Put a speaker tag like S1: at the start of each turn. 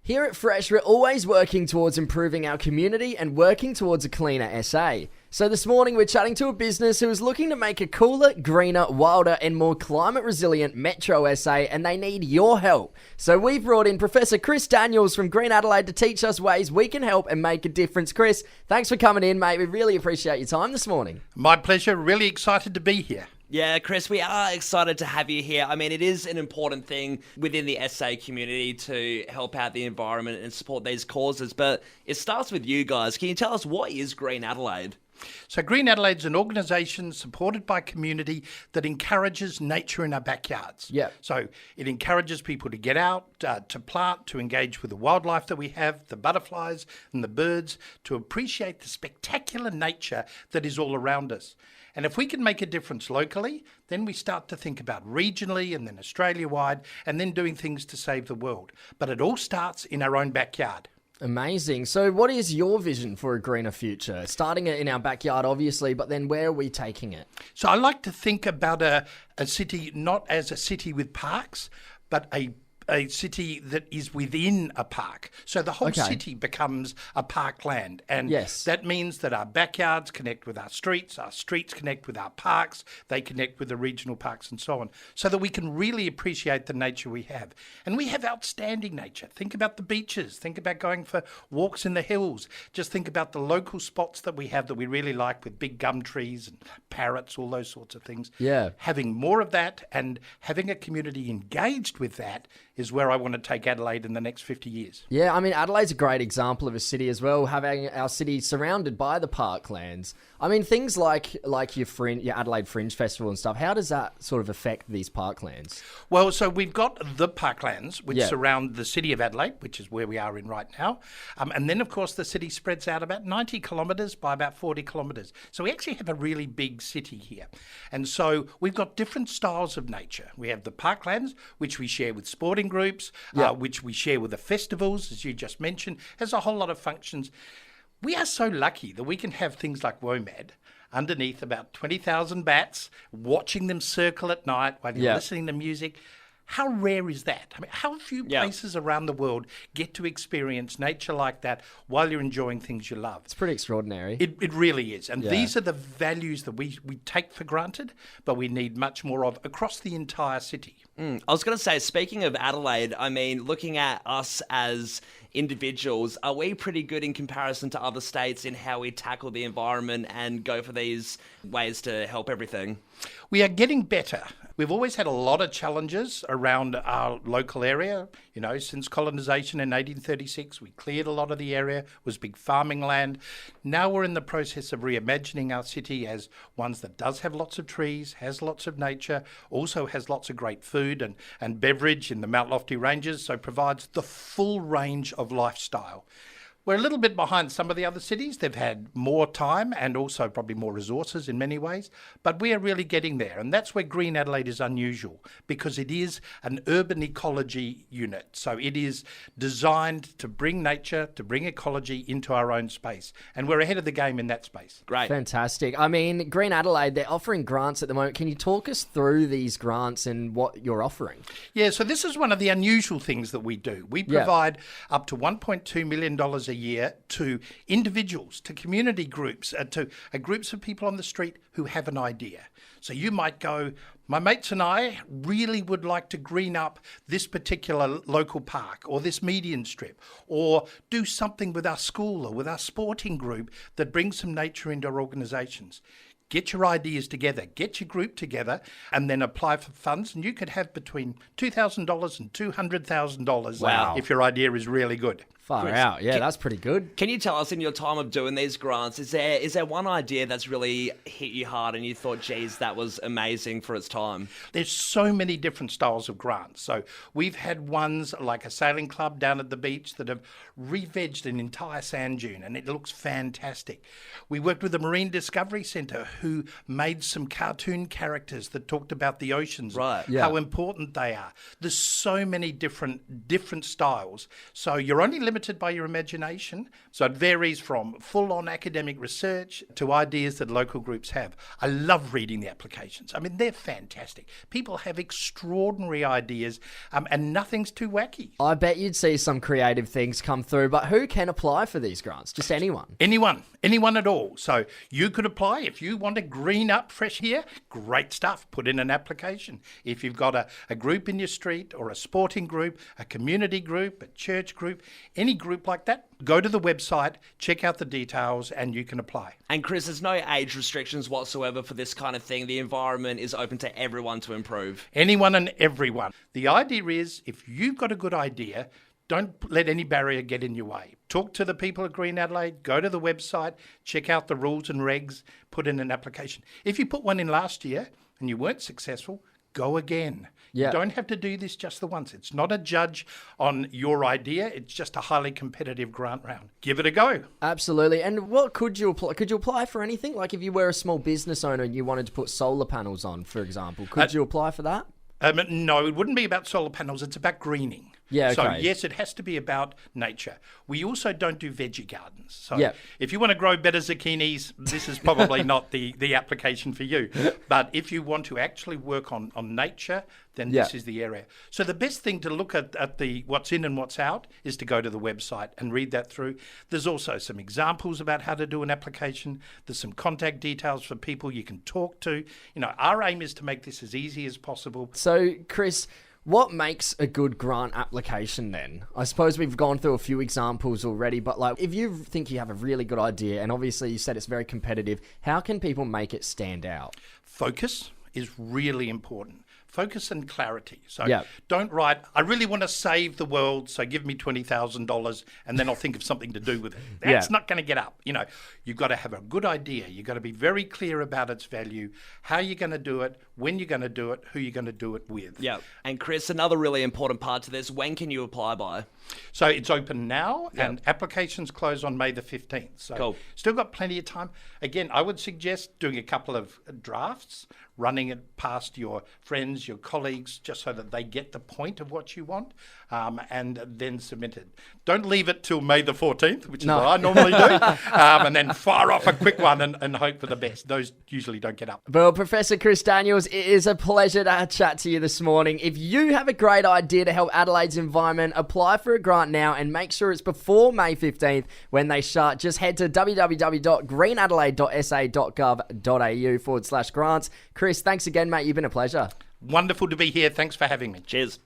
S1: Here at Fresh, we're always working towards improving our community and working towards a cleaner SA. So this morning we're chatting to a business who is looking to make a cooler, greener, wilder and more climate resilient Metro SA, and they need your help. So we've brought in Professor Chris Daniels from Green Adelaide to teach us ways we can help and make a difference. Chris, thanks for coming in, mate. We really appreciate your time this morning.
S2: My pleasure. Really excited to be here.
S3: Yeah, Chris, we are excited to have you here. I mean, it is an important thing within the SA community to help out the environment and support these causes, but it starts with you guys. Can you tell us, what is Green Adelaide?
S2: So Green Adelaide is an organisation supported by community that encourages nature in our backyards.
S1: Yeah.
S2: So it encourages people to get out, to plant, to engage with the wildlife that we have, the butterflies and the birds, to appreciate the spectacular nature that is all around us. And if we can make a difference locally, then we start to think about regionally and then Australia-wide and then doing things to save the world. But it all starts in our own backyard.
S1: Amazing. So what is your vision for a greener future? Starting it in our backyard, obviously, but then where are we taking it?
S2: So I like to think about a city not as a city with parks, but a city that is within a park. So the whole city becomes a parkland. And that means that our backyards connect with our streets connect with our parks, they connect with the regional parks and so on, so that we can really appreciate the nature we have. And we have outstanding nature. Think about the beaches, think about going for walks in the hills, just think about the local spots that we have that we really like with big gum trees and parrots, all those sorts of things.
S1: Yeah.
S2: Having more of that and having a community engaged with that is where I want to take Adelaide in the next 50 years.
S1: Yeah, I mean, Adelaide's a great example of a city as well, having our city surrounded by the parklands. I mean, things like your Adelaide Fringe Festival and stuff, how does that sort of affect these parklands?
S2: Well, so we've got the parklands, which surround the city of Adelaide, which is where we are in right now. And then, of course, the city spreads out about 90 kilometres by about 40 kilometres. So we actually have a really big city here. And so we've got different styles of nature. We have the parklands, which we share with sporting groups, which we share with the festivals, as you just mentioned. Has a whole lot of functions. We are so lucky that we can have things like WOMAD underneath about 20,000 bats, watching them circle at night while you're listening to music. How rare is that? I mean, how few places around the world get to experience nature like that while you're enjoying things you love?
S1: It's pretty extraordinary.
S2: It really is. And these are the values that we take for granted, but we need much more of across the entire city.
S3: I was going to say, speaking of Adelaide, I mean, looking at us as individuals, are we pretty good in comparison to other states in how we tackle the environment and go for these ways to help everything?
S2: We are getting better. We've always had a lot of challenges around our local area. You know, since colonisation in 1836, we cleared a lot of the area. It was big farming land. Now we're in the process of reimagining our city as one that does have lots of trees, has lots of nature, also has lots of great food and beverage in the Mount Lofty Ranges, so provides the full range of lifestyle. We're a little bit behind some of the other cities. They've had more time and also probably more resources in many ways, but we are really getting there. And that's where Green Adelaide is unusual, because it is an urban ecology unit. So it is designed to bring nature, to bring ecology into our own space. And we're ahead of the game in that space.
S3: Great.
S1: Fantastic. I mean, Green Adelaide, they're offering grants at the moment. Can you talk us through these grants and what you're offering?
S2: Yeah, so this is one of the unusual things that we do. We provide up to $1.2 million a year to individuals, to community groups, to groups of people on the street who have an idea. So you might go, my mates and I really would like to green up this particular local park or this median strip, or do something with our school or with our sporting group that brings some nature into our organisations. Get your ideas together, get your group together, and then apply for funds. And you could have between $2,000 and $200,000 if your idea is really good.
S1: Far out. Yeah, that's pretty good.
S3: Can you tell us, in your time of doing these grants, is there one idea that's really hit you hard and you thought, geez, that was amazing for its time?
S2: There's so many different styles of grants. So we've had ones like a sailing club down at the beach that have re-vegged an entire sand dune, and it looks fantastic. We worked with the Marine Discovery Centre, who made some cartoon characters that talked about the oceans,
S3: Right.
S2: how important they are. There's so many different styles. So you're only limited by your imagination. So it varies from full-on academic research to ideas that local groups have. I love reading the applications. I mean, they're fantastic. People have extraordinary ideas, and nothing's too wacky.
S1: I bet you'd see some creative things come through, but who can apply for these grants? Just anyone?
S2: Anyone at all. So you could apply if you want to green up fresh here. Great stuff. Put in an application. If you've got a group in your street or a sporting group, a community group, a church group, any group like that, go to the website, check out the details, and you can apply.
S3: And Chris, there's no age restrictions whatsoever for this kind of thing. The environment is open to everyone to improve.
S2: Anyone and everyone. The idea is if you've got a good idea, don't let any barrier get in your way. Talk to the people at Green Adelaide, go to the website, check out the rules and regs, put in an application. If you put one in last year and you weren't successful, go again.
S1: Yeah.
S2: You don't have to do this just the once. It's not a judge on your idea. It's just a highly competitive grant round. Give it a go.
S1: Absolutely. And what could you apply? Could you apply for anything? Like if you were a small business owner and you wanted to put solar panels on, for example, could you apply for that?
S2: No, it wouldn't be about solar panels. It's about greening.
S1: Yeah, okay.
S2: So, yes, it has to be about nature. We also don't do veggie gardens. So,
S1: Yeah.
S2: if you want to grow better zucchinis, this is probably not the application for you. But if you want to actually work on nature, then this is the area. So, the best thing to look at the what's in and what's out is to go to the website and read that through. There's also some examples about how to do an application. There's some contact details for people you can talk to. You know, our aim is to make this as easy as possible.
S1: So, Chris, what makes a good grant application then? I suppose we've gone through a few examples already, but like if you think you have a really good idea, and obviously you said it's very competitive, how can people make it stand out?
S2: Focus is really important. Focus and clarity. So
S1: Yeah.
S2: don't write, I really want to save the world, so give me $20,000 and then I'll think of something to do with it. That's not going to get up. You know, you've got to have a good idea. You've got to be very clear about its value, how you're going to do it, when you're going to do it, who you're going to do it with.
S3: Yeah. And Chris, another really important part to this, when can you apply by?
S2: So it's open now and applications close on May the 15th. So
S3: Cool.
S2: Still got plenty of time. Again, I would suggest doing a couple of drafts, running it past your friends, your colleagues, just so that they get the point of what you want, and then submit it. Don't leave it till May the 14th, which is what I normally do, and then fire off a quick one and hope for the best. Those usually don't get up.
S1: Well, Professor Chris Daniels, it is a pleasure to chat to you this morning. If you have a great idea to help Adelaide's environment, apply for a grant now and make sure it's before May 15th when they shut. Just head to www.greenadelaide.sa.gov.au/grants. Chris, thanks again, mate. You've been a pleasure.
S2: Wonderful to be here. Thanks for having me.
S3: Cheers.